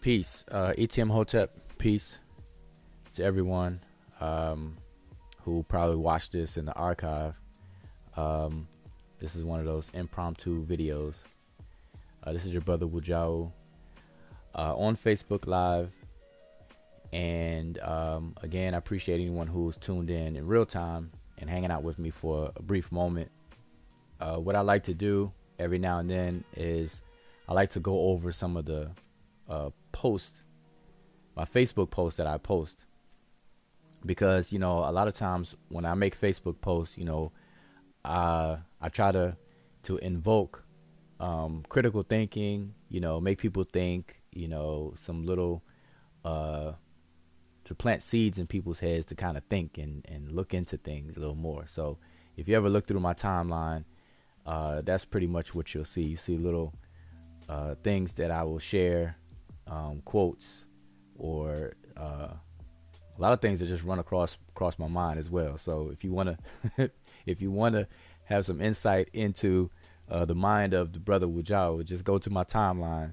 Peace. ETM Hotep, peace to everyone who probably watched this in the archive. This is one of those impromptu videos. This is your brother Wudjau on Facebook Live. And again, I appreciate anyone who's tuned in real time and hanging out with me for a brief moment. What I like to do every now and then is I like to go over some of the my Facebook posts that I post, because a lot of times when I make Facebook posts, I try to invoke critical thinking, make people think, some little to plant seeds in people's heads to kind of think and look into things a little more. So if you ever look through my timeline, that's pretty much what you'll see. You see little things that I will share, quotes, or a lot of things that just run across my mind as well. So if you want to if you want to have some insight into the mind of the brother Wudjau, just go to my timeline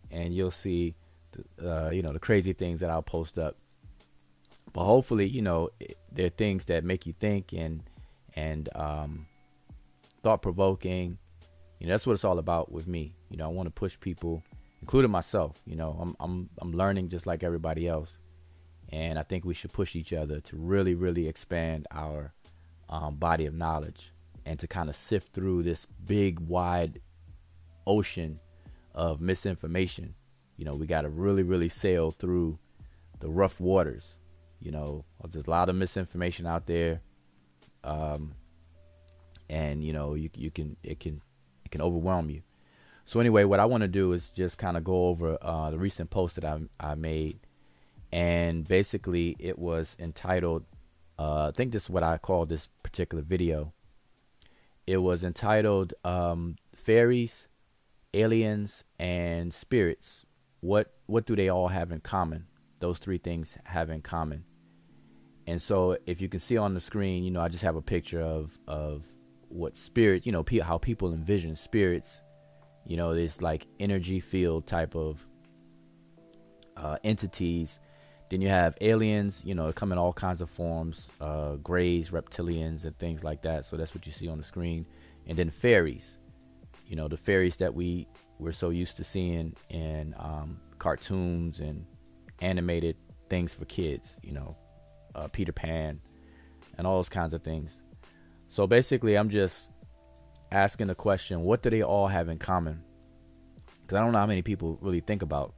and you'll see the crazy things that I'll post up. But hopefully, they're things that make you think and thought provoking. That's what it's all about with me. I want to push people, including myself. I'm learning just like everybody else, and I think we should push each other to really, really expand our body of knowledge and to kind of sift through this big, wide ocean of misinformation. We got to really, really sail through the rough waters. There's a lot of misinformation out there, and it can overwhelm you. So anyway, what I want to do is just kind of go over the recent post that I made, and basically it was entitled, I think this is what I call this particular video. It was entitled Fairies, Aliens, and Spirits. What do they all have in common? Those three things have in common. And so if you can see on the screen, I just have a picture of what spirit, how people envision spirits, this like energy field type of entities. Then you have aliens, come in all kinds of forms, grays, reptilians, and things like that. So that's what you see on the screen. And then fairies, the fairies that we're so used to seeing in cartoons and animated things for kids, Peter Pan and all those kinds of things. So basically, I'm just asking the question, what do they all have in common? Because I don't know how many people really think about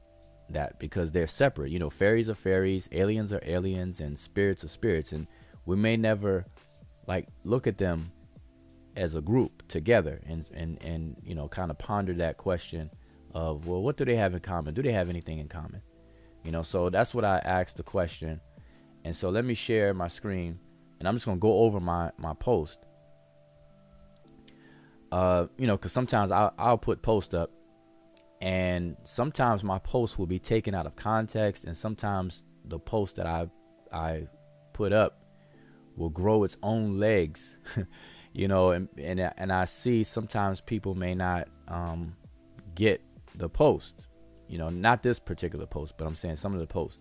that, because they're separate. Fairies are fairies, aliens are aliens, and spirits are spirits. And we may never look at them as a group together and kind of ponder that question of, well, what do they have in common? Do they have anything in common? So that's what I asked the question. And so let me share my screen, and I'm just going to go over my post. Because sometimes I'll put post up, and sometimes my post will be taken out of context, and sometimes the post that I put up will grow its own legs, and I see sometimes people may not get the post, not this particular post, but I'm saying some of the posts.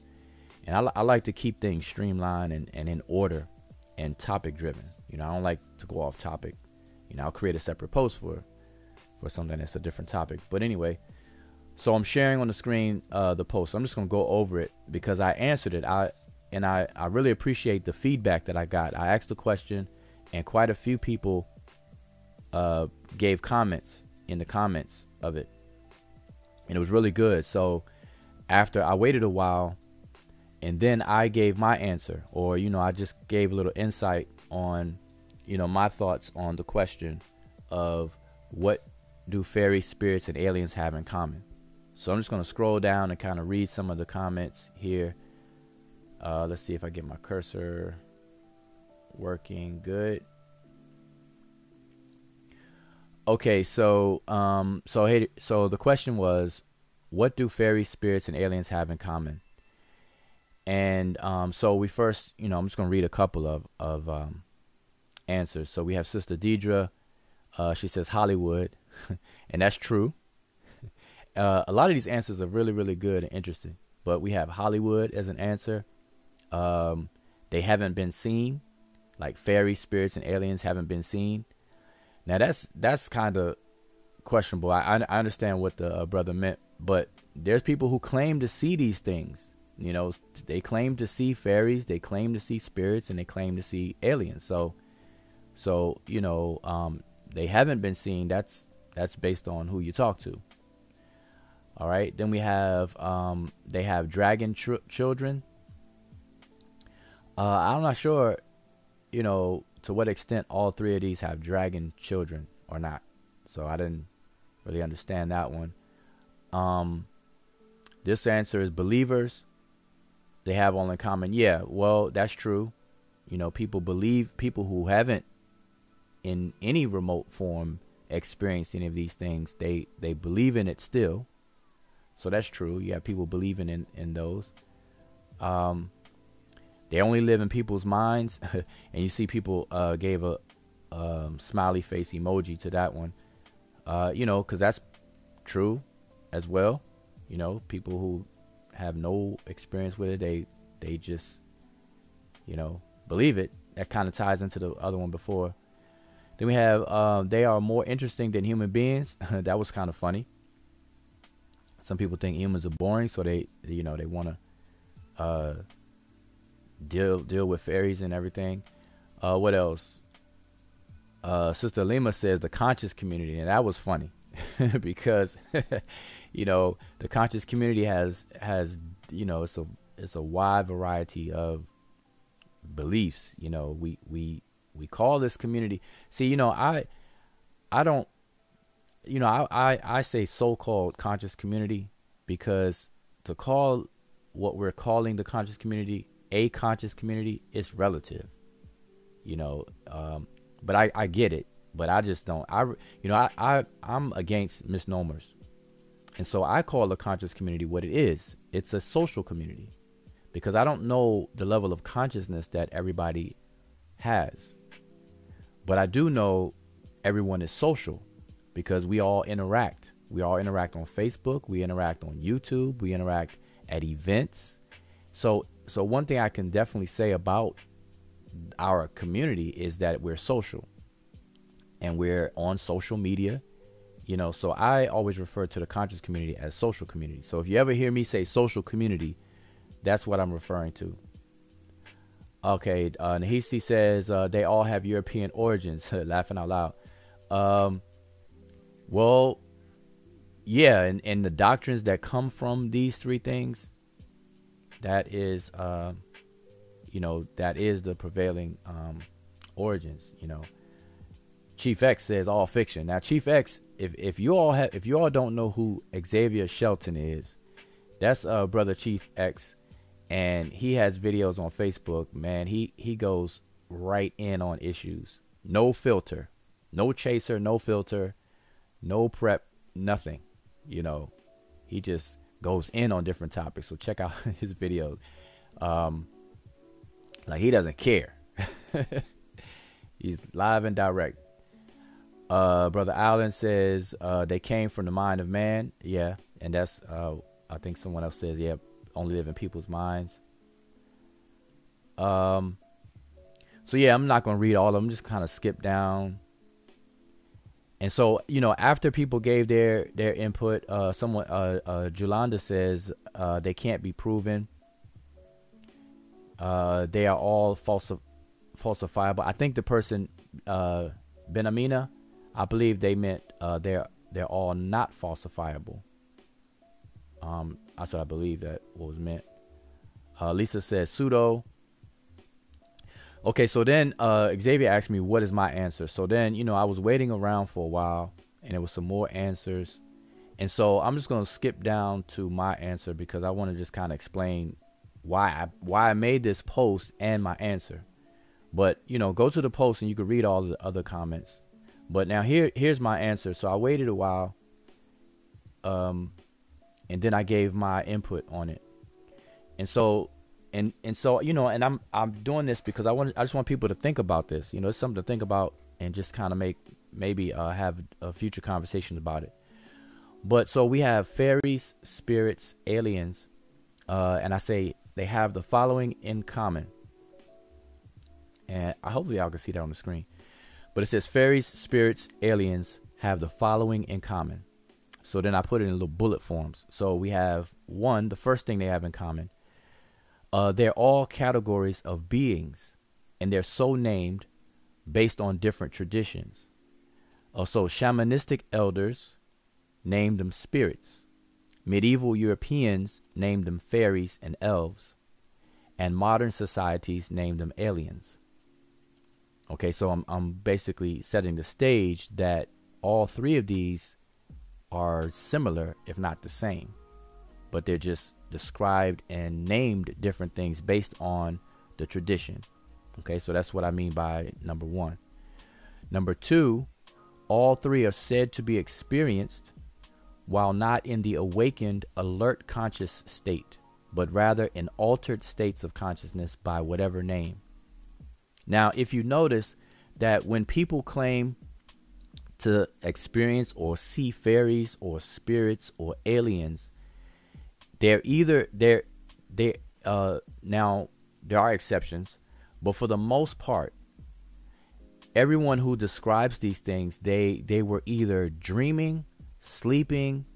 And I like to keep things streamlined and in order and topic driven. I don't like to go off topic. I'll create a separate post for something that's a different topic. But anyway, so I'm sharing on the screen the post. I'm just going to go over it because I answered it. I really appreciate the feedback that I got. I asked the question, and quite a few people gave comments in the comments of it. And it was really good. So after I waited a while, and then I gave my answer, or, I just gave a little insight on, my thoughts on the question of what do fairies, spirits, and aliens have in common. So I'm just going to scroll down and kind of read some of the comments here. Let's see if I get my cursor working good. Okay, so the question was, what do fairies, spirits, and aliens have in common? And so we first, I'm just going to read a couple of answers. So we have Sister Deidre. She says Hollywood, and that's true. A lot of these answers are really, really good and interesting. But we have Hollywood as an answer. They haven't been seen. Like fairies, spirits, and aliens haven't been seen. Now that's kind of questionable. I understand what the brother meant, but there's people who claim to see these things. You know, they claim to see fairies, they claim to see spirits, and they claim to see aliens. So you know, they haven't been seen. That's based on who you talk to. All right. Then we have they have dragon children. I'm not sure, you know, to what extent all three of these have dragon children or not. So I didn't really understand that one. This answer is believers. They have all in common. Yeah, well, that's true. You know, people who haven't in any remote form experienced any of these things, they believe in it still. So that's true. You have people believing in those. They only live in people's minds. And you see people gave a smiley face emoji to that one. You know, because that's true as well. You know, people who have no experience with it, they just, you know, believe it. That kind of ties into the other one before. Then we have they are more interesting than human beings. That was kind of funny. Some people think humans are boring, so they want to deal with fairies and everything. What else? Sister Lima says the conscious community, and that was funny because you know, the conscious community has you know, it's a wide variety of beliefs. You know, we call this community. See, you know, I don't, you know, I say so-called conscious community because to call what we're calling the conscious community a conscious community is relative, you know. But I get it, but I just don't. I'm against misnomers, and so I call the conscious community what it is. It's a social community because I don't know the level of consciousness that everybody has, but I do know everyone is social because we all interact. We all interact on Facebook. We interact on YouTube. We interact at events. So one thing I can definitely say about our community is that we're social and we're on social media, you know. So I always refer to the conscious community as social community. So if you ever hear me say social community, that's what I'm referring to. Okay. Nahisi says they all have European origins. Laughing out loud. Well, yeah. And the doctrines that come from these three things, that is, you know, that is the prevailing origins. You know, Chief X says all fiction. Now, Chief X, if you all don't know who Xavier Shelton is, that's brother Chief X, and he has videos on Facebook. Man, he goes right in on issues. No filter, no chaser, no filter, no prep, nothing. You know, he just goes in on different topics. So check out his videos. Like he doesn't care. He's live and direct. Brother Allen says they came from the mind of man. Yeah, and that's I think someone else says, yeah, only live in people's minds. So yeah, I'm not gonna read all of them. Just kind of skip down. And so, you know, after people gave their input, someone Julanda says they can't be proven. They are all falsifiable. I think the person Benamina, I believe they meant they're all not falsifiable. That's what I believe that what was meant. Lisa says pseudo. Okay, so then Xavier asked me what is my answer. So then, you know, I was waiting around for a while and there was some more answers. And so I'm just going to skip down to my answer because I want to just kind of explain why I made this post and my answer. But, you know, go to the post and you can read all the other comments. But now here's my answer. So I waited a while. And then I gave my input on it. And so you know, and I'm doing this because I just want people to think about this. You know, it's something to think about and just kind of maybe have a future conversation about it. But so we have fairies, spirits, aliens, and I say they have the following in common. And hopefully y'all can see that on the screen. But it says fairies, spirits, aliens have the following in common. So then I put it in little bullet forms. So we have one, the first thing they have in common. They're all categories of beings, and they're so named based on different traditions. So shamanistic elders named them spirits. Medieval Europeans named them fairies and elves. And modern societies named them aliens. Okay, so I'm basically setting the stage that all three of these are similar, if not the same. But they're just described and named different things based on the tradition. Okay, so that's what I mean by number one. Number two, all three are said to be experienced while not in the awakened, alert conscious state, but rather in altered states of consciousness by whatever name. Now, if you notice that when people claim to experience or see fairies or spirits or aliens, they're either now there are exceptions, but for the most part, everyone who describes these things, they were either dreaming, sleeping,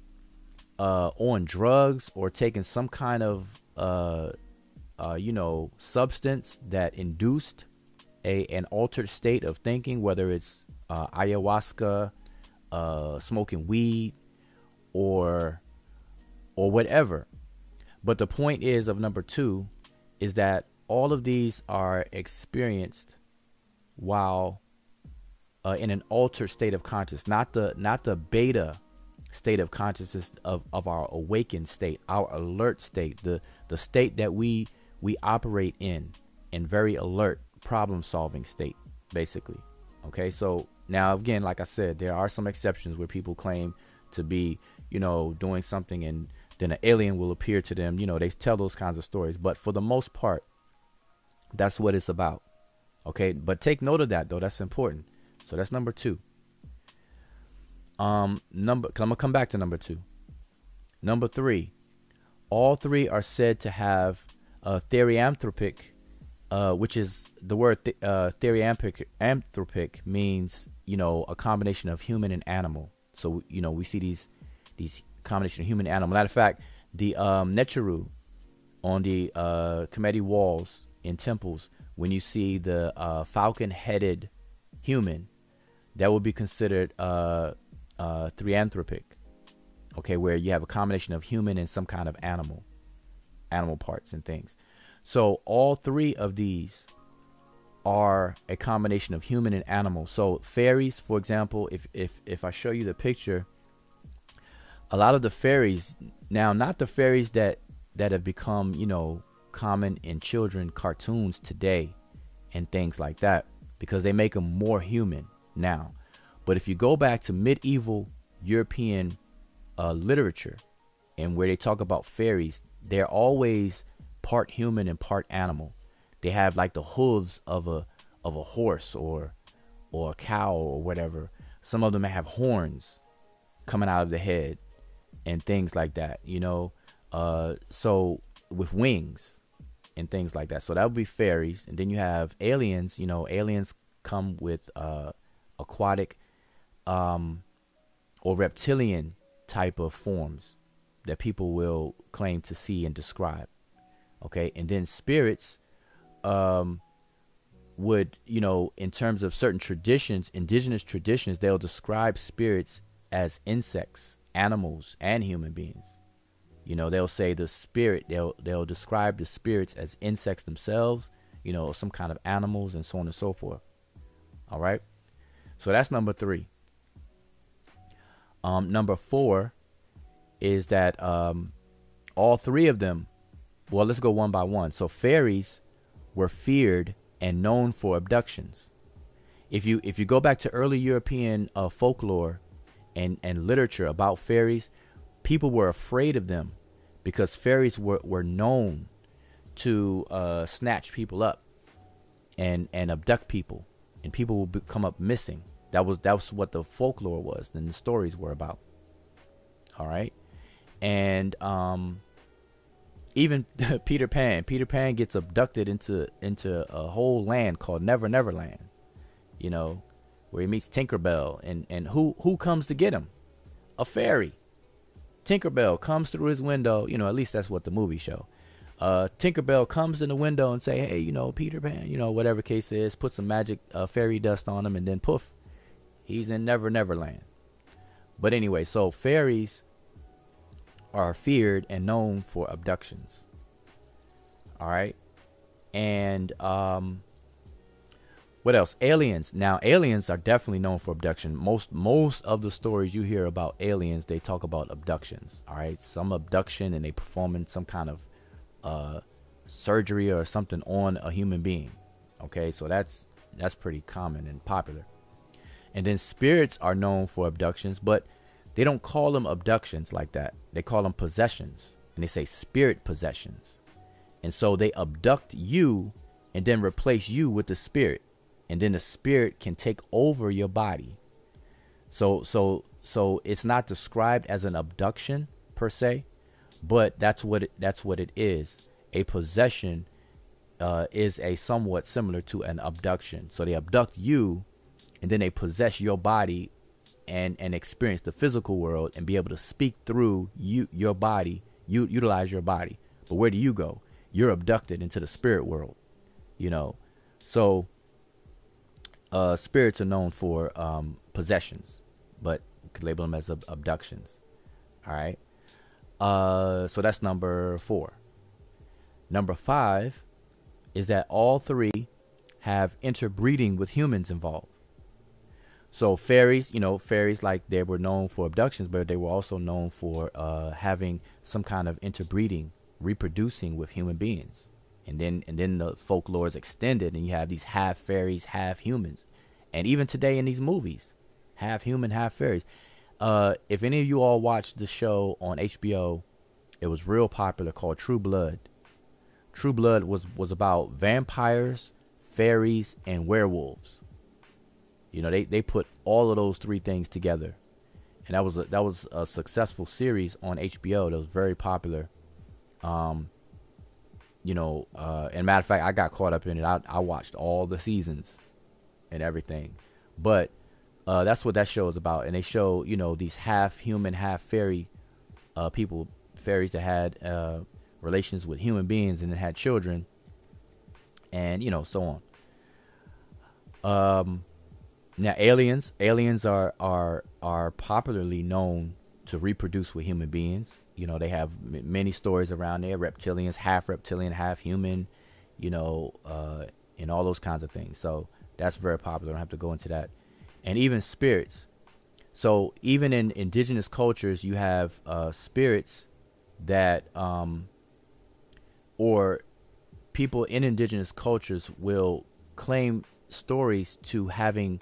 on drugs, or taking some kind of substance that induced an altered state of thinking, whether it's ayahuasca, smoking weed, or whatever. But the point is of number two is that all of these are experienced while in an altered state of consciousness, not the beta state of consciousness of our awakened state, our alert state, the state that we operate in very alert, problem solving state, basically. Okay, so now again, like I said, there are some exceptions where people claim to be, doing something and then an alien will appear to them. They tell those kinds of stories, but for the most part, that's what it's about. Okay, but take note of that though. That's important. So that's number two. I'm gonna come back to number two. Number three, all three are said to have therianthropic, which is the word therianthropic means a combination of human and animal. So we see these combination of human and animal. Matter of fact, the Netcher on the Kemetic walls in temples, when you see the falcon-headed human, that would be considered therianthropic. Okay, where you have a combination of human and some kind of animal parts and things. So all three of these are a combination of human and animal. So fairies, for example, if I show you the picture, a lot of the fairies, now not the fairies that have become common in children cartoons today and things like that, because they make them more human now. But if you go back to medieval European literature and where they talk about fairies, they're always part human and part animal. They have like the hooves of a horse or a cow or whatever. Some of them have horns coming out of the head and things like that, so with wings and things like that. So that would be fairies. And then you have aliens. Aliens come with aquatic or reptilian type of forms that people will claim to see and describe. Okay, and then spirits would, in terms of certain traditions, indigenous traditions, they'll describe spirits as insects, animals, and human beings. They'll say the spirit, they'll describe the spirits as insects themselves, some kind of animals, and so on and so forth. All right, so that's number three. Number four is that all three of them, well, let's go one by one. So fairies were feared and known for abductions. If you go back to early European folklore and literature about fairies, people were afraid of them because fairies were known to snatch people up and abduct people, and people would come up missing. That was what the folklore was and the stories were about. All right. And even Peter Pan gets abducted into a whole land called Never Never Land, you know, where he meets Tinkerbell, and who comes to get him? A fairy. Tinkerbell comes through his window, you know, at least that's what the movie show. Tinkerbell comes in the window and say, hey, you know, Peter Pan, you know, whatever case it is, put some magic fairy dust on him, and then poof, he's in Never Never Land. But anyway, so fairies are feared and known for abductions. All right. And what else? Aliens. Now, aliens are definitely known for abduction. Most of the stories you hear about aliens, they talk about abductions. All right. Some abduction, and they performing some kind of surgery or something on a human being. Okay. So that's pretty common and popular. And then spirits are known for abductions, but they don't call them abductions like that. They call them possessions, and they say spirit possessions. And so they abduct you and then replace you with the spirit, and then the spirit can take over your body. So it's not described as an abduction per se, but that's what it is. A possession is a somewhat similar to an abduction. So they abduct you, and then they possess your body and experience the physical world and be able to speak through your body, utilize your body. But where do you go? You're abducted into the spirit world, you know. So spirits are known for possessions, but we could label them as abductions. All right. So that's number 4. Number 5 is that all three have interbreeding with humans involved. So fairies, you know, fairies, like, they were known for abductions, but they were also known for having some kind of interbreeding, reproducing with human beings. And then the folklore is extended, and you have these half fairies, half humans. And even today in these movies, half human, half fairies. If any of you all watched the show on HBO, it was real popular, called True Blood. True Blood was about vampires, fairies, and werewolves. You know, they put all of those three things together, and that was a successful series on HBO that was very popular. You know, and matter of fact, I got caught up in it. I watched all the seasons and everything, but that's what that show is about. And they show, you know, these half human, half fairy fairies that had relations with human beings and then had children, and, you know, so on. Now, aliens are popularly known to reproduce with human beings. You know, they have many stories around there. Reptilians, half reptilian, half human, you know, and all those kinds of things. So that's very popular. I don't have to go into that. And even spirits. So even in indigenous cultures, you have spirits that, or people in indigenous cultures will claim stories to having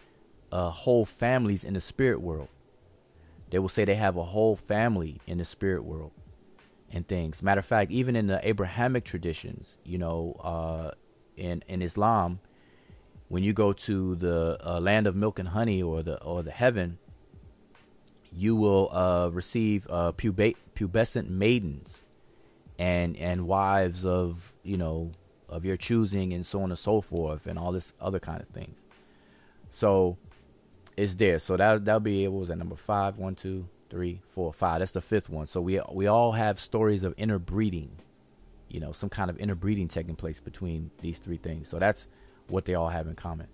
whole families in the spirit world. They will say they have a whole family in the spirit world and things. Matter of fact, even in the Abrahamic traditions, you know, in Islam, when you go to the land of milk and honey, or the heaven, you will receive pubescent maidens and wives of, you know, of your choosing, and so on and so forth, and all this other kind of things. So it's there. So that'll be, what was that, number 5? 1, 2, 3, 4, 5. That's the 5th one. So we all have stories of interbreeding, you know, some kind of interbreeding taking place between these three things. So that's what they all have in common.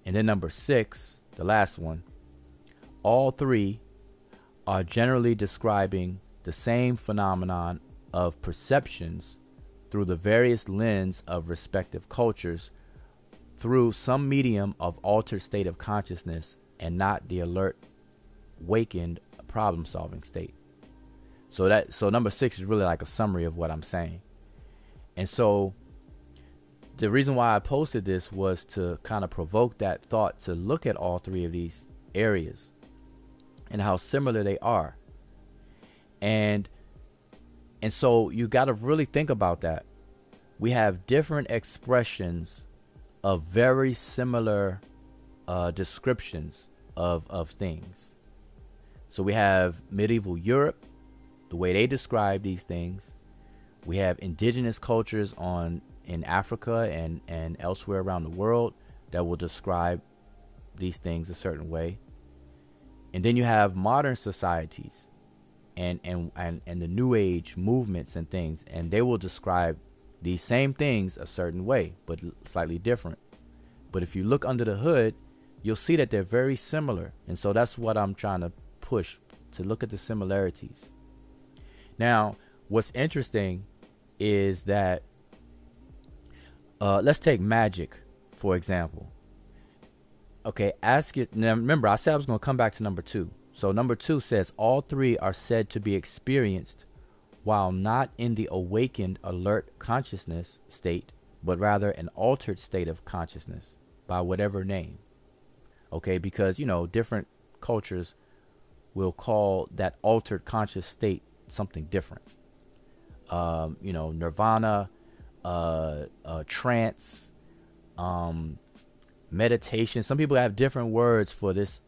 And then number 6, the last one, all three are generally describing the same phenomenon of perceptions through the various lens of respective cultures, through some medium of altered state of consciousness, and not the alert, wakened, problem-solving state. So number 6 is really like a summary of what I'm saying. And so the reason why I posted this was to kind of provoke that thought, to look at all three of these areas and how similar they are. And so you got to really think about that. We have different expressions of very similar descriptions of things. So we have medieval Europe, the way they describe these things. We have indigenous cultures in Africa and elsewhere around the world that will describe these things a certain way. And then you have modern societies and the new age movements and things, and they will describe these same things a certain way, but slightly different. But if you look under the hood, you'll see that they're very similar. And so that's what I'm trying to push, to look at the similarities. Now, what's interesting is that let's take magic, for example. Okay, ask it. Now, remember, I said I was going to come back to number 2. So number 2 says all three are said to be experienced while not in the awakened alert consciousness state, but rather an altered state of consciousness by whatever name. Okay, because, different cultures will call that altered conscious state something different. Nirvana, trance, meditation. Some people have different words for these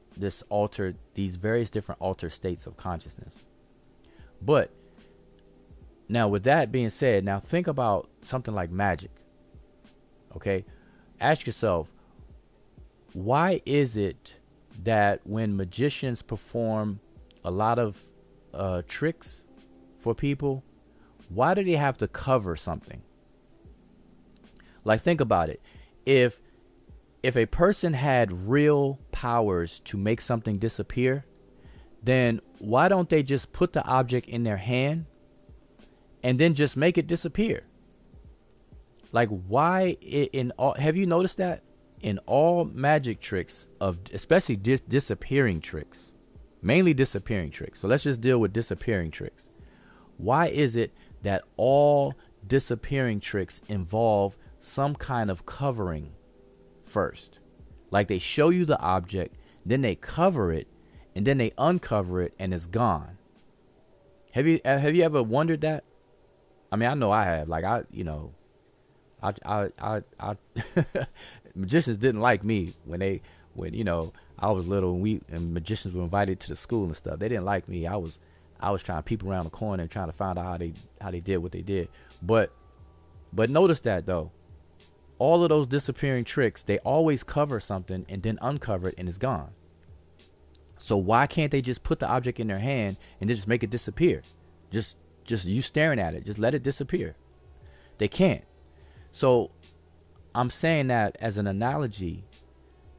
various different altered states of consciousness. But now, with that being said, now think about something like magic. Okay, ask yourself, why is it that when magicians perform a lot of tricks for people, why do they have to cover something? Like, think about it. If a person had real powers to make something disappear, then why don't they just put the object in their hand and then just make it disappear? Like, why have you noticed that in all magic tricks, especially disappearing tricks, mainly disappearing tricks. So let's just deal with disappearing tricks. Why is it that all disappearing tricks involve some kind of covering first? Like, they show you the object, then they cover it, and then they uncover it, and it's gone. Have you ever wondered that? I mean, I know I have. Like, I magicians didn't like me when I was little, and magicians were invited to the school and stuff. They didn't like me. I was trying to peep around the corner and trying to find out how they did what they did. But notice that, though, all of those disappearing tricks, they always cover something and then uncover it and it's gone. So why can't they just put the object in their hand and then just make it disappear? Just you staring at it, just let it disappear. They can't. So I'm saying that as an analogy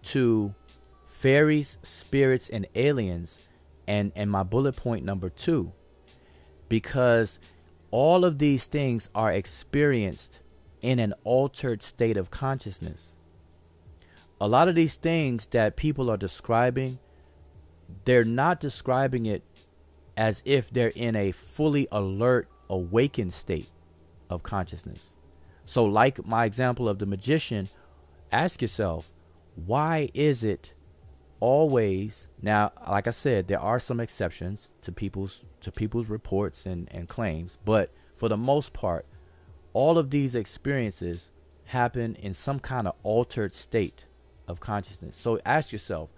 to fairies, spirits, and aliens, and my bullet point number 2, because all of these things are experienced in an altered state of consciousness. A lot of these things that people are describing, they're not describing it as if they're in a fully alert, awakened state of consciousness. So like my example of the magician, ask yourself, why is it always, now, like I said, there are some exceptions to people's reports and claims, but for the most part, all of these experiences happen in some kind of altered state of consciousness. So ask yourself,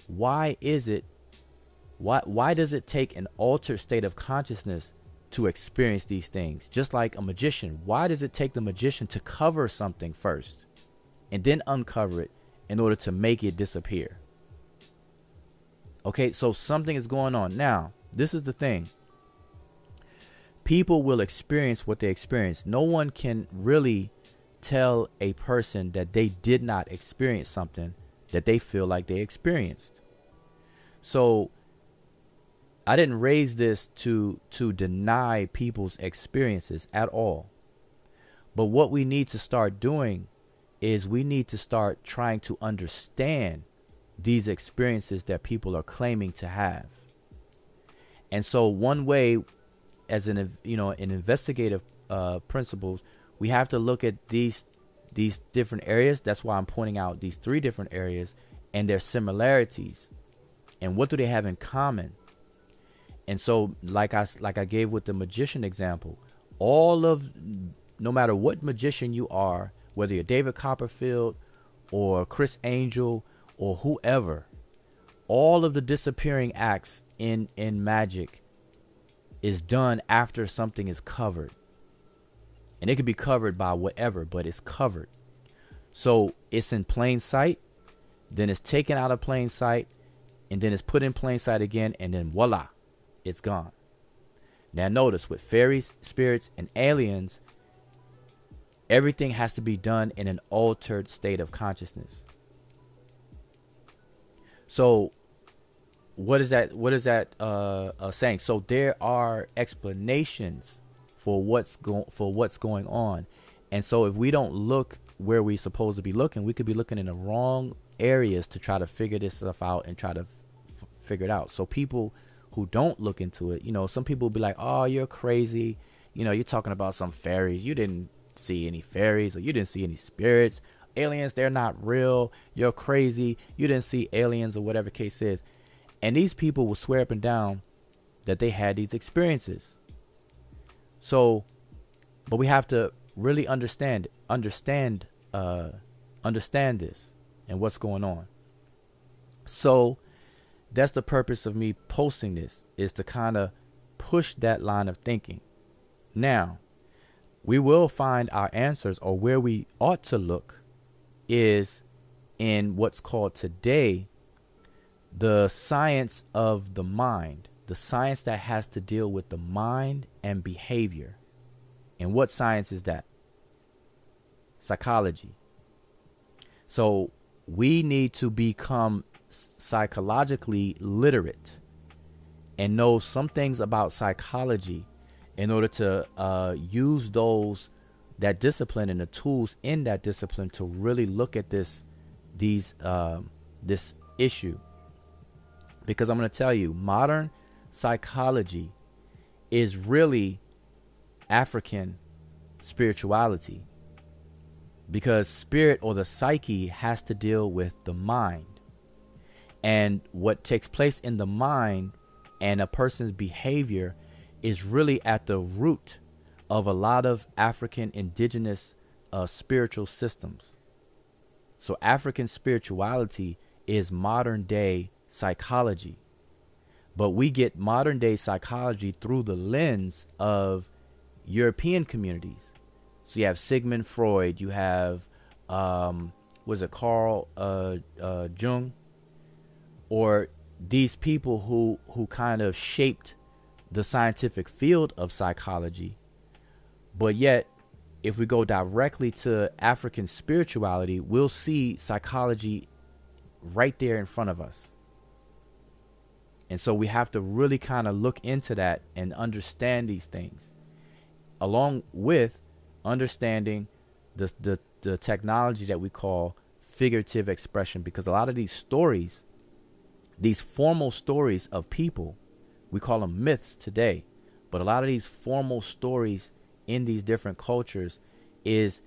why does it take an altered state of consciousness to experience these things? Just like a magician, why does it take the magician to cover something first and then uncover it in order to make it disappear? Okay, so something is going on. Now, this is the thing. People will experience what they experience. No one can really tell a person that they did not experience something that they feel like they experienced. So I didn't raise this to deny people's experiences at all. But what we need to start doing is we need to start trying to understand these experiences that people are claiming to have. And so one way, as in investigative principles, we have to look at these different areas. That's why I'm pointing out these 3 different areas and their similarities and what do they have in common. And so, like I gave with the magician example, no matter what magician you are, whether you're David Copperfield or Chris Angel or whoever, all of the disappearing acts in magic is done after something is covered. And it could be covered by whatever, but it's covered. So it's in plain sight, then it's taken out of plain sight, and then it's put in plain sight again, and then voila, it's gone. Now notice, with fairies, spirits, and aliens, everything has to be done in an altered state of consciousness. So what is that saying? So there are explanations for what's going on. And so if we don't look where we're supposed to be looking, we could be looking in the wrong areas to try to figure this stuff out and try to figure it out. So people who don't look into it, some people will be like, oh, you're crazy. You're talking about some fairies. You didn't see any fairies, or you didn't see any spirits. Aliens, they're not real. You're crazy. You didn't see aliens, or whatever case is. And these people will swear up and down that they had these experiences. So, but we have to really understand this and what's going on. So that's the purpose of me posting this, is to kind of push that line of thinking. Now, we will find our answers, or where we ought to look is in what's called today the science of the mind, the science that has to deal with the mind and behavior. And what science is that? Psychology. So we need to become psychologically literate and know some things about psychology in order to use that discipline and the tools in that discipline to really look at this issue. Because I'm going to tell you, modern psychology is really African spirituality, because spirit, or the psyche, has to deal with the mind, and what takes place in the mind and a person's behavior is really at the root of a lot of African indigenous spiritual systems. So African spirituality is modern day psychology, but we get modern day psychology through the lens of European communities. So you have Sigmund Freud, you have Carl Jung, or these people who kind of shaped the scientific field of psychology. But yet, if we go directly to African spirituality, we'll see psychology right there in front of us. And so we have to really kind of look into that and understand these things, along with understanding the technology that we call figurative expression. Because a lot of these stories, these formal stories of people, we call them myths today, but a lot of these formal stories in these different cultures is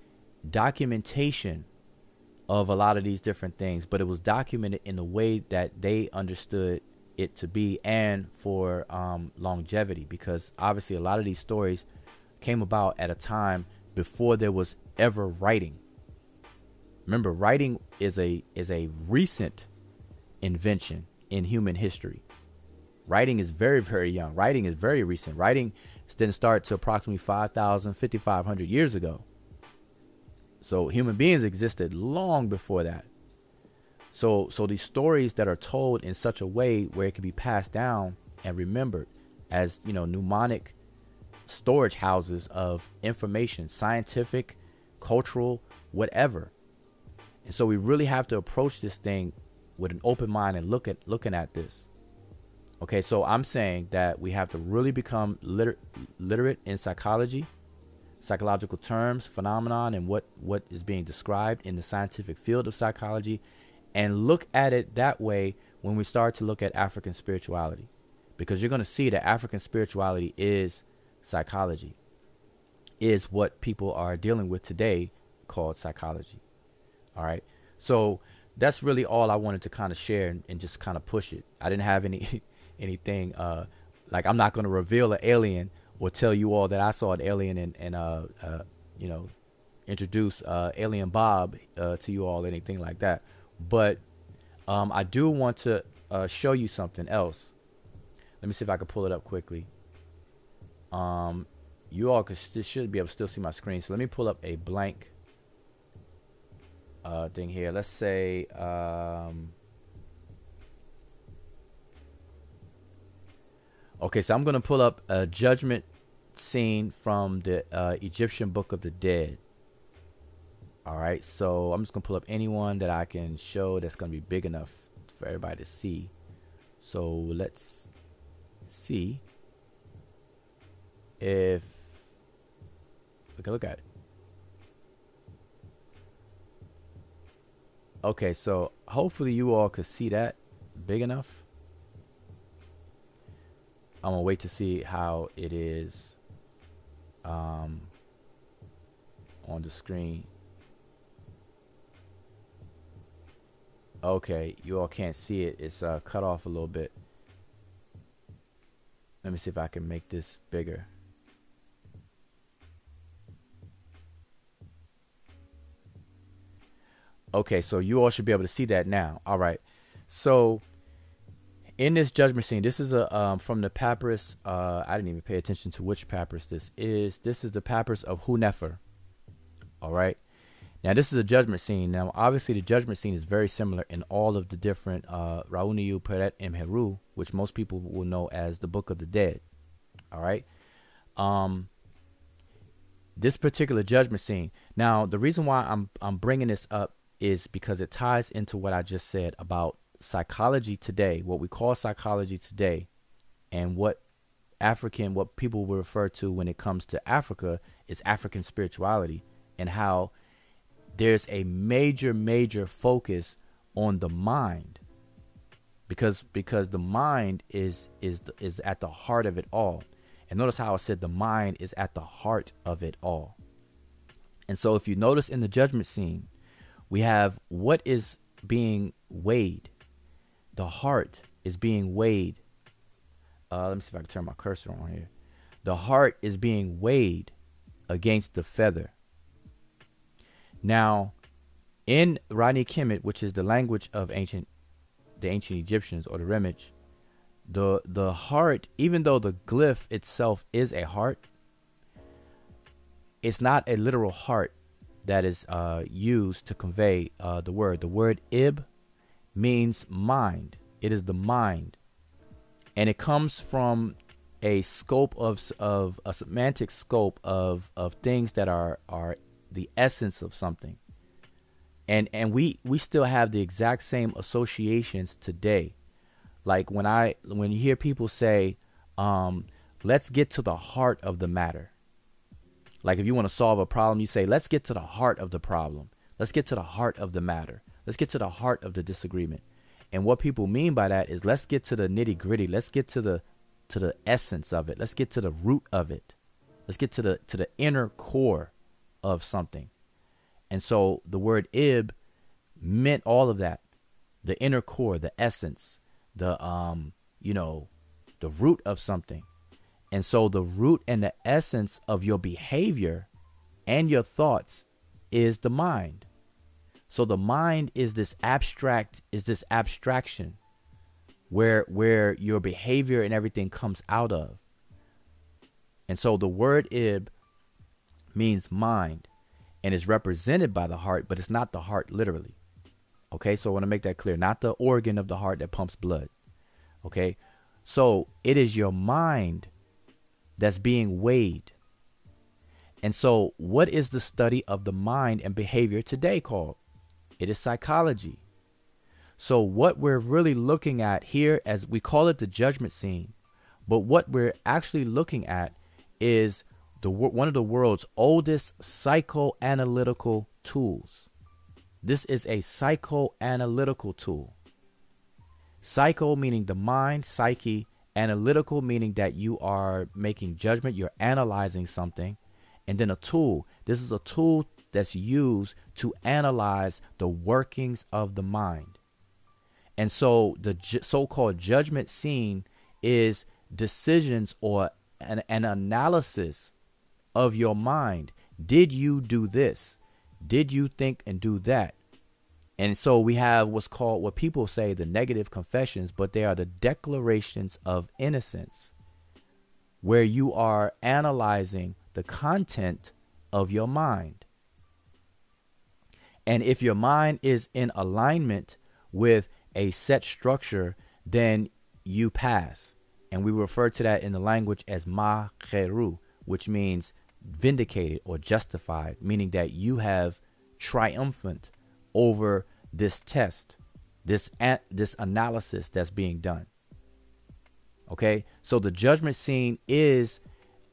documentation of a lot of these different things, but it was documented in a way that they understood it to be, and for longevity, because obviously a lot of these stories came about at a time before there was ever writing. Remember, writing is a recent invention in human history. Writing is very, very young. Writing is very recent. Writing didn't start to approximately 5,000, 5,500 years ago. So human beings existed long before that. So these stories that are told in such a way where it can be passed down and remembered as, mnemonic storage houses of information, scientific, cultural, whatever. And so we really have to approach this thing with an open mind and looking at this. Okay, so I'm saying that we have to really become literate in psychology, psychological terms, phenomenon, and what is being described in the scientific field of psychology, and look at it that way when we start to look at African spirituality. Because you're going to see that African spirituality is psychology, is what people are dealing with today called psychology. All right. So that's really all I wanted to kind of share and just kind of push it. I didn't have anything like, I'm not going to reveal an alien or tell you all that I saw an alien and introduce Alien Bob to you all, anything like that. But I do want to show you something else. Let me see if I can pull it up quickly. You all should be able to still see my screen. So let me pull up a blank thing here. Let's say okay, so I'm gonna pull up a judgment scene from the Egyptian Book of the Dead. All right, so I'm just gonna pull up anyone that I can show that's gonna be big enough for everybody to see. So let's see if we can look at it. Okay, so hopefully you all could see that big enough. I'm gonna wait to see how it is on the screen. Okay, you all can't see it. It's cut off a little bit. Let me see if I can make this bigger. Okay, so you all should be able to see that now. All right. So in this judgment scene, this is a from the papyrus. I didn't even pay attention to which papyrus this is. This is the papyrus of Hunefer. All right. Now this is a judgment scene. Now obviously the judgment scene is very similar in all of the different Rauniyu, Peret, and Heru, which most people will know as the Book of the Dead. All right. This particular judgment scene. Now the reason why I'm bringing this up is because it ties into what I just said about psychology today, what we call psychology today, and what people will refer to when it comes to Africa is African spirituality, and how there's a major focus on the mind, because the mind is at the heart of it all. And notice how I said the mind is at the heart of it all. And so if you notice in the judgment scene, we have what is being weighed. The heart is being weighed. Let me see if I can turn my cursor on here. The heart is being weighed against the feather. Now, in Rani Kemet, which is the language of the ancient Egyptians, or the Remich, the heart, even though the glyph itself is a heart, it's not a literal heart that is used to convey the word. The word ib means mind. It is the mind, and it comes from a scope of a semantic scope of things that are the essence of something. And we still have the exact same associations today. Like when you hear people say, let's get to the heart of the matter. Like if you want to solve a problem, you say, let's get to the heart of the problem. Let's get to the heart of the matter. Let's get to the heart of the disagreement. And what people mean by that is, let's get to the nitty gritty. Let's get to the essence of it. Let's get to the root of it. Let's get to the inner core of something. And so the word ib meant all of that. The inner core, the essence, the root of something. And so the root and the essence of your behavior and your thoughts is the mind. So the mind is this abstraction where your behavior and everything comes out of. And so the word ib means mind and is represented by the heart, but it's not the heart literally. Okay, so I want to make that clear. Not the organ of the heart that pumps blood. Okay, so it is your mind that's being weighed. And so what is the study of the mind and behavior today called? It is psychology. So what we're really looking at here, as we call it the judgment scene, but what we're actually looking at is one of the world's oldest psychoanalytical tools. This is a psychoanalytical tool. Psycho meaning the mind, psyche. Analytical meaning that you are making judgment, you're analyzing something. And then a tool. This is a tool that's used to analyze the workings of the mind. And so the so-called judgment scene is decisions or an analysis of your mind. Did you do this? Did you think and do that? And so we have what's called, what people say, the negative confessions, but they are the declarations of innocence, where you are analyzing the content of your mind. And if your mind is in alignment with a set structure, then you pass. And we refer to that in the language as ma-cheru, which means vindicated or justified, meaning that you have triumphant over this test, this analysis that's being done. Okay, so the judgment scene is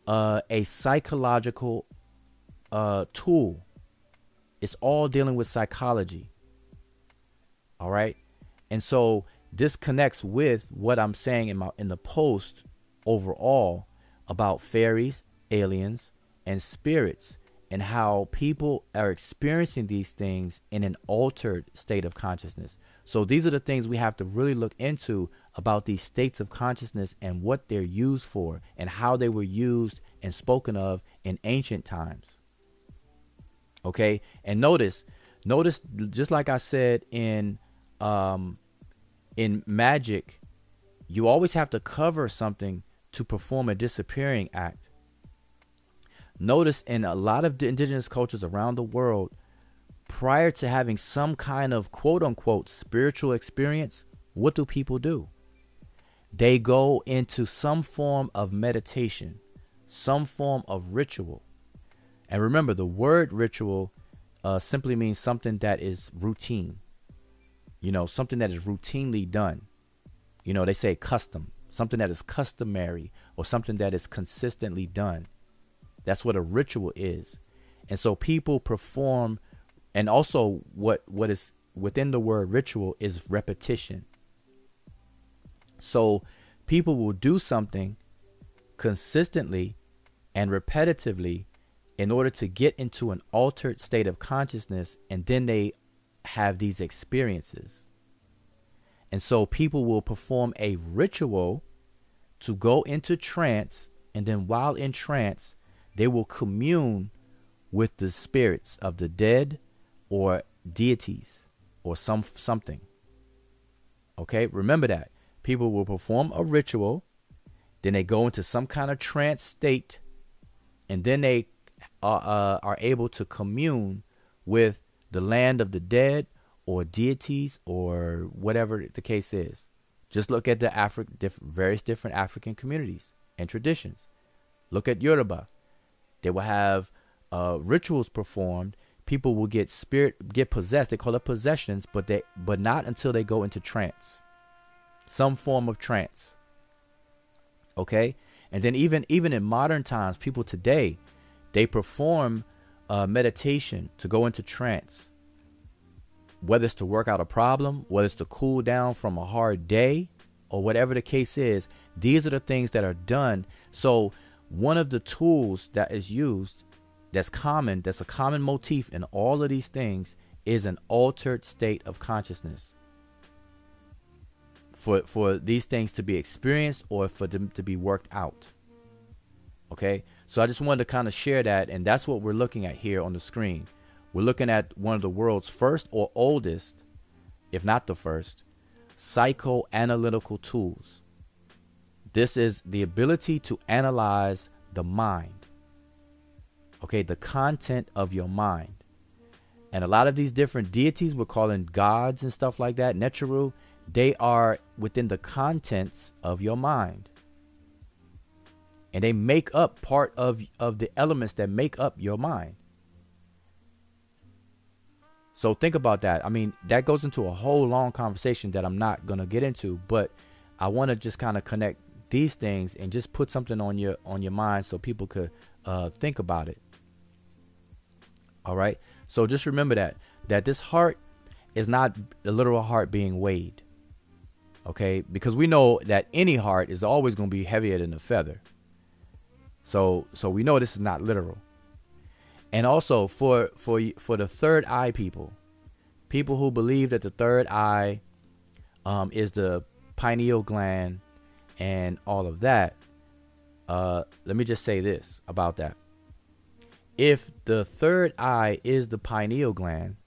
a psychological tool. It's all dealing with psychology. All right, and so this connects with what I'm saying in the post overall about fairies, aliens, and spirits, and how people are experiencing these things in an altered state of consciousness. So these are the things we have to really look into about these states of consciousness and what they're used for and how they were used and spoken of in ancient times. Okay, and notice, just like I said in magic, you always have to cover something to perform a disappearing act. Notice in a lot of the indigenous cultures around the world, prior to having some kind of quote unquote spiritual experience, what do people do? They go into some form of meditation, some form of ritual. And remember, the word ritual simply means something that is routine. You know, something that is routinely done. You know, they say custom, something that is customary or something that is consistently done. That's what a ritual is. And so people perform, and also what is within the word ritual is repetition. So people will do something consistently and repetitively in order to get into an altered state of consciousness, and then they have these experiences. And so people will perform a ritual to go into trance, and then while in trance, they will commune with the spirits of the dead or deities or something. Okay, remember that. People will perform a ritual, then they go into some kind of trance state, and then they are able to commune with the land of the dead or deities or whatever the case is. Just look at the various different African communities and traditions. Look at Yoruba. They will have rituals performed. People will get possessed. They call it possessions, but not until they go into trance, some form of trance. Okay, and then even in modern times, people today, they perform meditation to go into trance, whether it's to work out a problem, whether it's to cool down from a hard day, or whatever the case is. These are the things that are done. So one of the tools that is used, that's a common motif in all of these things, is an altered state of consciousness. For these things to be experienced or for them to be worked out. Okay, so I just wanted to kind of share that, and that's what we're looking at here on the screen. We're looking at one of the world's first or oldest, if not the first, psychoanalytical tools. This is the ability to analyze the mind. Okay, the content of your mind. And a lot of these different deities we're calling gods and stuff like that, Netcher, they are within the contents of your mind. And they make up part of the elements that make up your mind. So think about that. I mean, that goes into a whole long conversation that I'm not going to get into, but I want to just kind of connect these things and just put something on your mind so people could think about it. All right. So just remember that this heart is not the literal heart being weighed. Okay, because we know that any heart is always going to be heavier than a feather. So we know this is not literal. And also for the third eye people who believe that the third eye is the pineal gland and all of that, let me just say this about that. If the third eye is the pineal gland,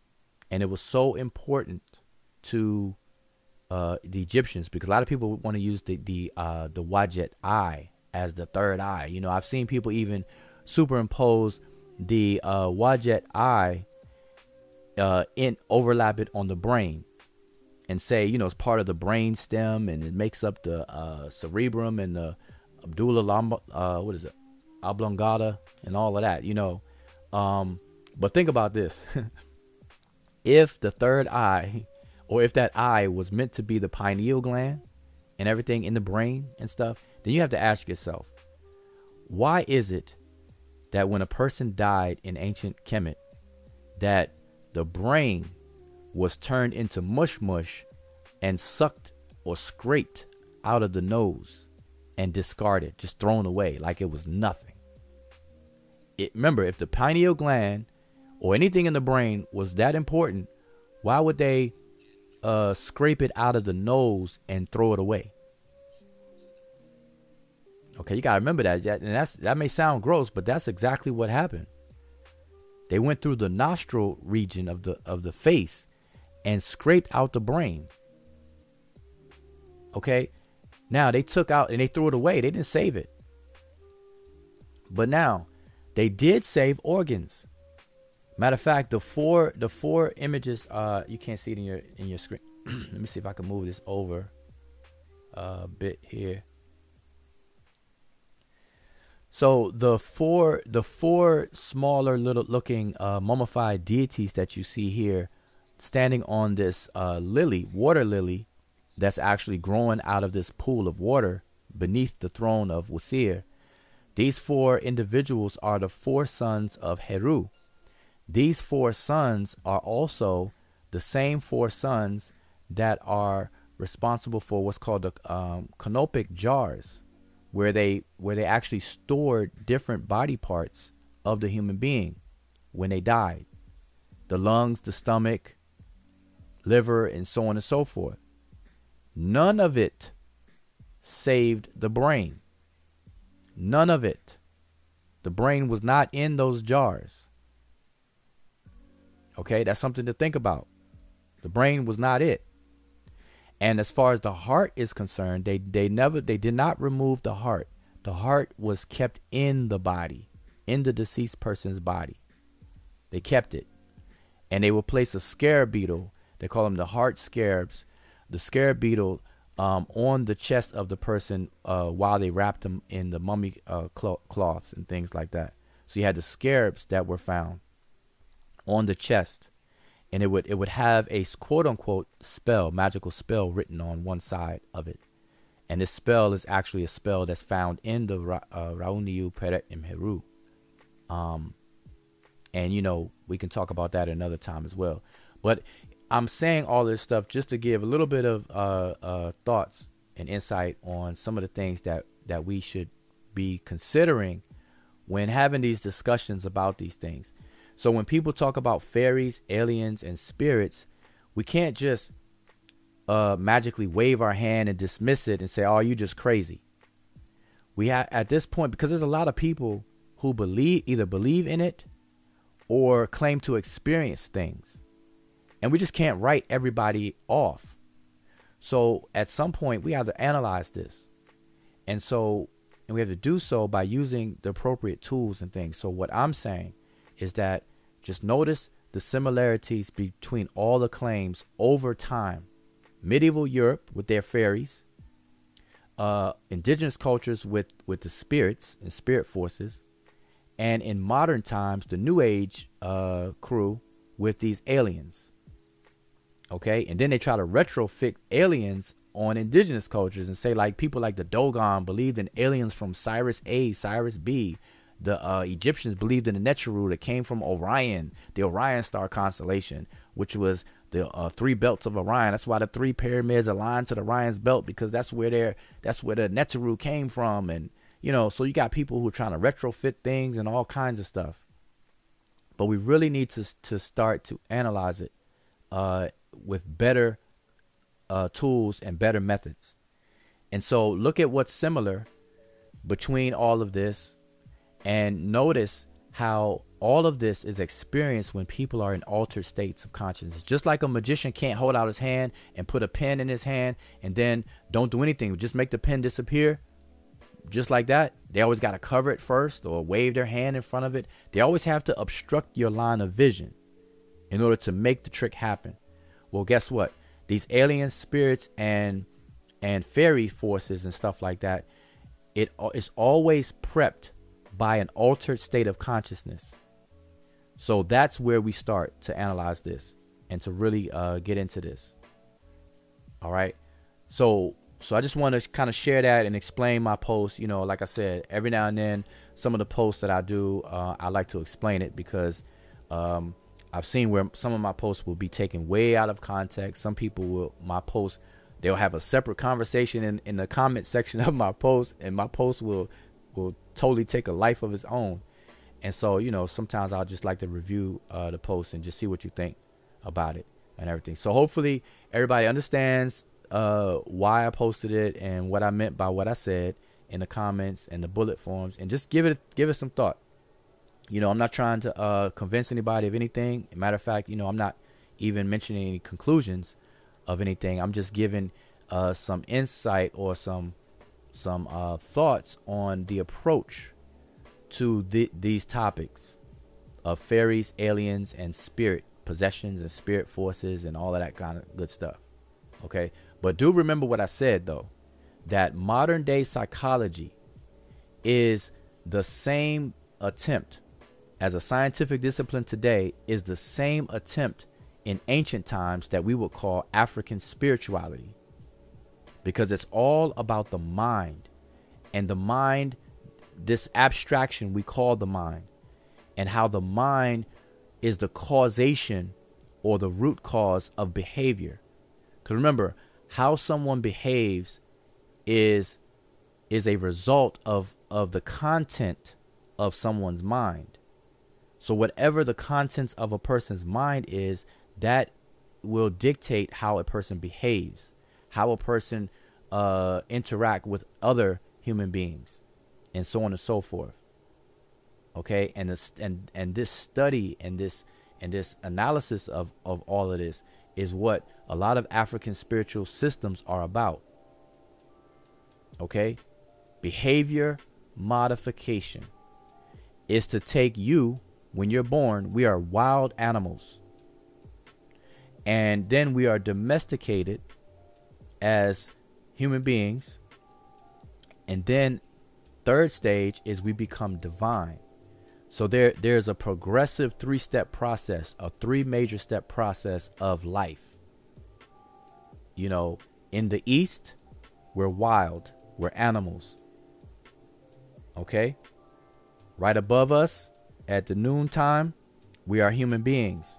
And it was so important to the Egyptians, because a lot of people want to use the Wadjet eye as the third eye. You know, I've seen people even superimpose the Wadjet eye overlap it on the brain and say, you know, it's part of the brain stem and it makes up the cerebrum and the oblongata and all of that, you know. But think about this. If the third eye, or if that eye was meant to be the pineal gland and everything in the brain and stuff, then you have to ask yourself, why is it that when a person died in ancient Kemet, that the brain was turned into mush and sucked or scraped out of the nose and discarded, just thrown away like it was nothing? Remember, if the pineal gland or anything in the brain was that important, why would they scrape it out of the nose and throw it away? Okay, you gotta remember that. And that may sound gross, but that's exactly what happened. They went through the nostril region of the face and scraped out the brain. Okay, now they took out and they threw it away. They didn't save it. But now they did save organs. Matter of fact, the four images, you can't see it in your screen. Let me see if I can move this over a bit here. So the four smaller little looking mummified deities that you see here, standing on this water lily, that's actually growing out of this pool of water beneath the throne of Wasir. These four individuals are the four sons of Heru. These four sons are also the same four sons that are responsible for what's called the canopic jars, where they actually stored different body parts of the human being when they died. The lungs, the stomach, liver, and so on and so forth. None of it saved the brain. None of it. The brain was not in those jars. Okay, that's something to think about. The brain was not it. And as far as the heart is concerned, they did not remove the heart. The heart was kept in the body, in the deceased person's body. They kept it. And they will place a scarab beetle, they call them the heart scarabs, the scarab beetle on the chest of the person while they wrapped them in the mummy cloths and things like that. So you had the scarabs that were found on the chest, and it would have a quote unquote spell, magical spell, written on one side of it. And this spell is actually a spell that's found in the Rauniu Peret Imheru. And you know, we can talk about that another time as well. But I'm saying all this stuff just to give a little bit of thoughts and insight on some of the things that we should be considering when having these discussions about these things. So when people talk about fairies, aliens, and spirits, we can't just magically wave our hand and dismiss it and say, "Oh, you just crazy." We have at this point, because there's a lot of people who either believe in it or claim to experience things, and we just can't write everybody off. So at some point, we have to analyze this, and we have to do so by using the appropriate tools and things. So what I'm saying is that just notice the similarities between all the claims over time. Medieval Europe with their fairies, indigenous cultures with the spirits and spirit forces, and in modern times, the New Age crew with these aliens. Okay, and then they try to retrofit aliens on indigenous cultures and say, like, people like the Dogon believed in aliens from Cyrus A, Cyrus B. The Egyptians believed in the Netcher that came from Orion, the Orion star constellation, which was the three belts of Orion. That's why the three pyramids aligned to the Orion's belt, because that's where the Netcher came from. And you know, so you got people who are trying to retrofit things and all kinds of stuff. But we really need to start to analyze it with better tools and better methods. And so look at what's similar between all of this, and notice how all of this is experienced when people are in altered states of consciousness. Just like a magician can't hold out his hand and put a pen in his hand and then don't do anything, just make the pen disappear. Just like that, they always got to cover it first or wave their hand in front of it. They always have to obstruct your line of vision in order to make the trick happen. Well, guess what? These alien spirits and fairy forces and stuff like that, it is always prepped by an altered state of consciousness. So that's where we start to analyze this and to really get into this. All right. So I just want to kind of share that and explain my posts. You know, like I said, every now and then, some of the posts that I do, I like to explain it because I've seen where some of my posts will be taken way out of context. Some people will, they'll have a separate conversation in the comment section of my post, and my post will totally take a life of its own. And so, you know, sometimes I'll just like to review the post and just see what you think about it and everything. So hopefully everybody understands why I posted it and what I meant by what I said in the comments and the bullet forms, and just give it some thought. You know, I'm not trying to convince anybody of anything. Matter of fact, you know, I'm not even mentioning any conclusions of anything. I'm just giving some insight or some thoughts on the approach to these topics of fairies, aliens, and spirit possessions and spirit forces and all of that kind of good stuff. Okay, but do remember what I said, though, that modern day psychology is the same attempt as a scientific discipline today, is the same attempt in ancient times that we would call African spirituality, because it's all about the mind, and the mind, this abstraction we call the mind, and how the mind is the causation or the root cause of behavior. Because remember, how someone behaves is a result of the content of someone's mind. So whatever the contents of a person's mind is, that will dictate how a person behaves, how a person interact with other human beings, and so on and so forth. Okay, and this study and this analysis of all of this is what a lot of African spiritual systems are about. Okay, behavior modification is to take you. When you're born, we are wild animals, and then we are domesticated as human beings, and then third stage is we become divine. So there's a progressive three-step process, a three major step process of life. You know, in the East, we're wild, we're animals. Okay, right above us at the noontime, we are human beings.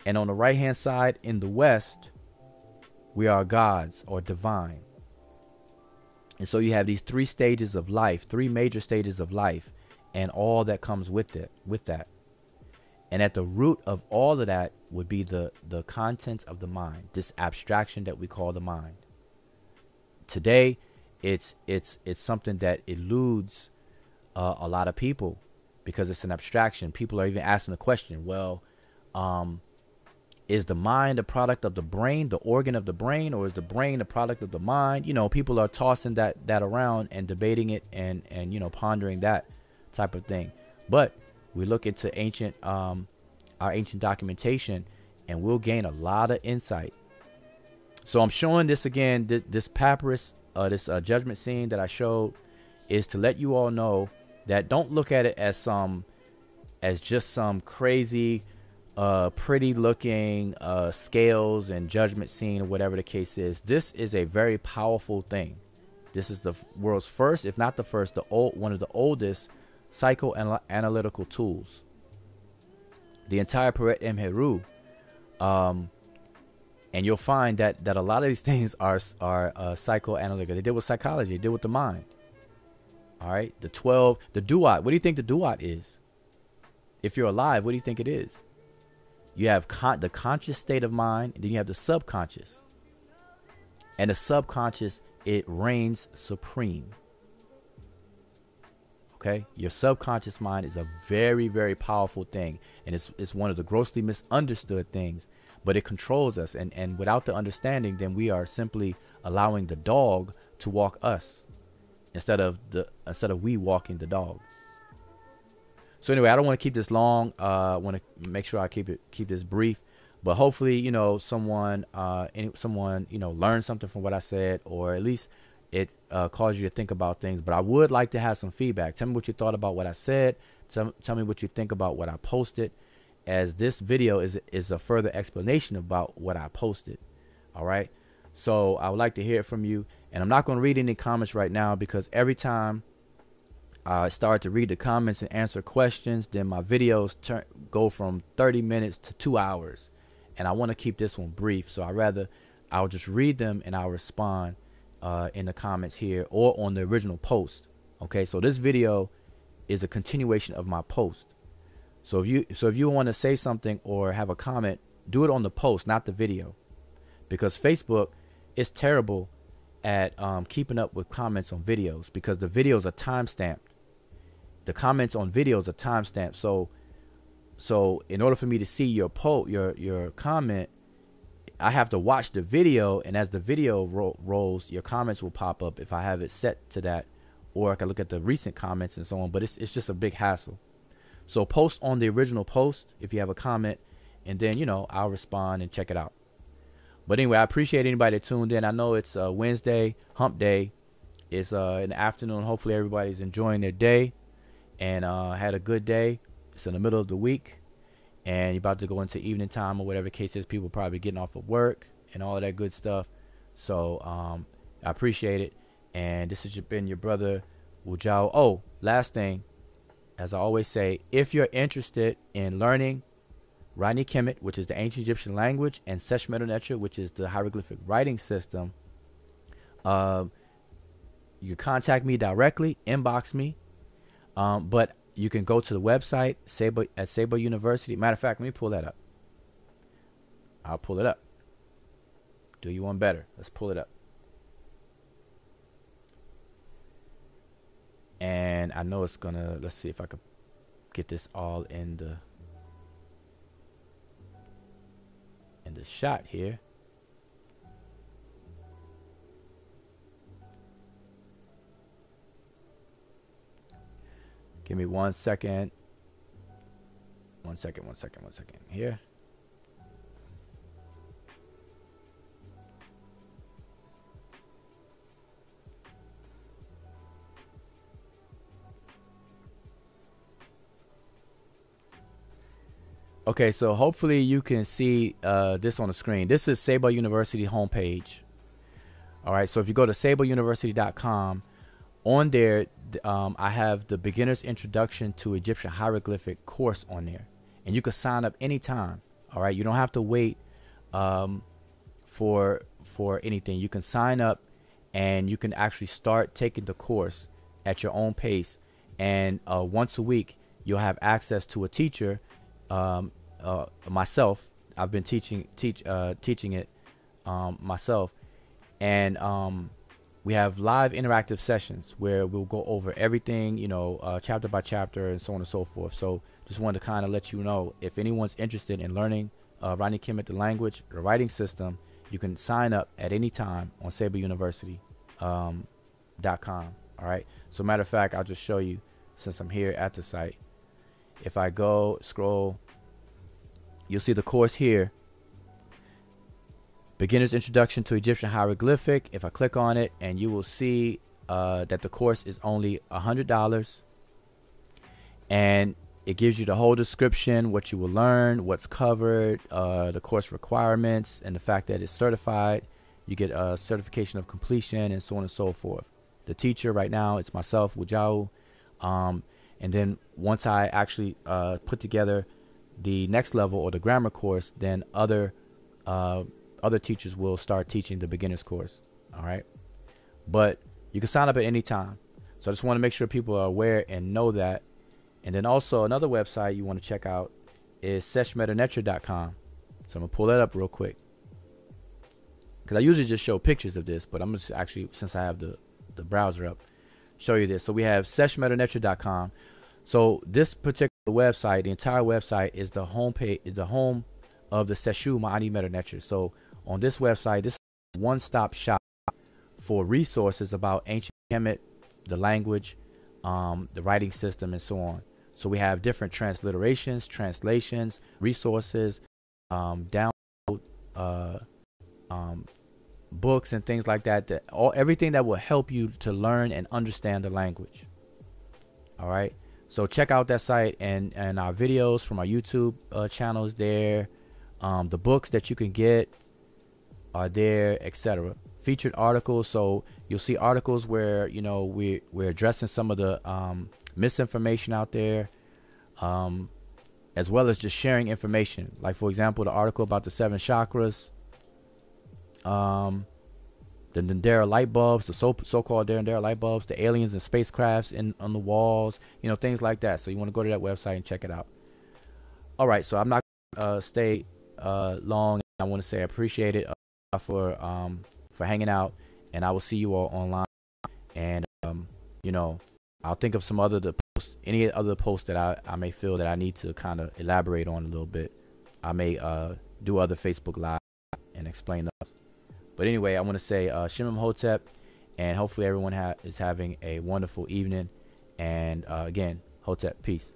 And on the right hand side in the West, we are gods or divine. And so you have these three stages of life, three major stages of life, and all that comes with that. And at the root of all of that would be the contents of the mind, this abstraction that we call the mind. Today, it's something that eludes a lot of people, because it's an abstraction. People are even asking the question, well, is the mind a product of the brain, the organ of the brain, or is the brain a product of the mind? You know, people are tossing that around and debating it and you know, pondering that type of thing. But we look into our ancient documentation, and we'll gain a lot of insight. So I'm showing this again, this papyrus, this judgment scene that I showed, is to let you all know that don't look at it as just some crazy, pretty looking scales and judgment scene or whatever the case is. This is a very powerful thing. This is the world's first, if not the first, one of the oldest psychoanalytical tools. The entire Peret Emheru, and you'll find that a lot of these things are psychoanalytical. They deal with psychology. They deal with the mind. All right, the duat. What do you think the duat is? If you're alive, what do you think it is? You have the conscious state of mind, and then you have the subconscious. And the subconscious, it reigns supreme. Okay, your subconscious mind is a very, very powerful thing, and it's one of the grossly misunderstood things, but it controls us. And without the understanding, then we are simply allowing the dog to walk us instead of we walking the dog. So anyway, I don't want to keep this long. I want to make sure I keep this brief, but hopefully, you know, someone you know, learned something from what I said, or at least it caused you to think about things. But I would like to have some feedback. Tell me what you thought about what I said. Tell me what you think about what I posted, as this video is a further explanation about what I posted. All right. So I would like to hear it from you. And I'm not going to read any comments right now, because every time I start to read the comments and answer questions, then my videos go from 30 minutes to 2 hours. And I want to keep this one brief. So I'll just read them and I'll respond in the comments here or on the original post. Okay, so this video is a continuation of my post. So if you want to say something or have a comment, do it on the post, not the video, because Facebook is terrible at keeping up with comments on videos, because the videos are timestamped. The comments on videos are timestamped. So in order for me to see your comment, I have to watch the video, and as the video rolls, your comments will pop up if I have it set to that, or I can look at the recent comments and so on. But it's just a big hassle. So post on the original post if you have a comment, and then, you know, I'll respond and check it out. But anyway, I appreciate anybody that tuned in. I know it's Wednesday, hump day. It's in the afternoon. Hopefully everybody's enjoying their day and had a good day. It's in the middle of the week, and you're about to go into evening time or whatever case is. People probably getting off of work and all of that good stuff. So I appreciate it. And this has been your brother Wudjau. Oh, last thing, as I always say, if you're interested in learning Rani Kemet, which is the ancient Egyptian language, and Sesh, Netcher, which is the hieroglyphic writing system, you contact me directly, inbox me. But you can go to the website at Sabo University. Matter of fact, let me pull that up. I'll pull it up. Do you one better? Let's pull it up. And I know it's gonna, let's see if I could get this all in the shot here. Give me 1 second. 1 second here. Okay, so hopefully you can see this on the screen. This is Sabo University homepage. All right, so if you go to sabouniversity.com, on there, I have the Beginner's Introduction to Egyptian Hieroglyphic course on there, and you can sign up anytime. All right, you don't have to wait for anything. You can sign up, and you can actually start taking the course at your own pace. And once a week, you'll have access to a teacher. Myself, I've been teaching it myself, and we have live interactive sessions where we'll go over everything, you know, chapter by chapter and so on and so forth. So just wanted to kind of let you know, if anyone's interested in learning Rani Kemet, the language, the writing system, you can sign up at any time on sabouniversity.com. All right. So matter of fact, I'll just show you, since I'm here at the site. If I go scroll, you'll see the course here. Beginner's Introduction to Egyptian Hieroglyphic. If I click on it, and you will see that the course is only $100, and it gives you the whole description, what you will learn, what's covered, the course requirements, and the fact that it's certified. You get a certification of completion and so on and so forth. The teacher right now, it's myself, Wudjau. And then once I actually put together the next level or the grammar course, then other teachers will start teaching the beginner's course. All right, but you can sign up at any time. So I just want to make sure people are aware and know that. And then also another website you want to check out is seshmedonetcher.com. So I'm gonna pull that up real quick, because I usually just show pictures of this, but I'm just actually, since I have the browser up, show you this. So we have seshmetalnetcher.com. So this particular website, the entire website, is the home page, the home of the Seshu Ma'ani Metal Netcher. So on this website, this is a one-stop shop for resources about ancient Kemet, the language, the writing system, and so on. So we have different transliterations, translations, resources, download books and things like that. Everything that will help you to learn and understand the language. All right. So check out that site, and our videos from our YouTube channels there. The books that you can get are there, etc. Featured articles. So you'll see articles where, you know, we're addressing some of the misinformation out there, as well as just sharing information. Like, for example, the article about the 7 chakras, the mdw light bulbs, the so-called mdw light bulbs, the aliens and spacecrafts on the walls, you know, things like that. So you want to go to that website and check it out. All right, so I'm not gonna stay long. I want to say I appreciate it for hanging out, and I will see you all online. And you know, I'll think of some other posts, any other posts that I may feel that I need to kind of elaborate on a little bit. I may do other Facebook Live and explain those. But anyway, I want to say Shimim Hotep, and hopefully everyone is having a wonderful evening. And again, Hotep, peace.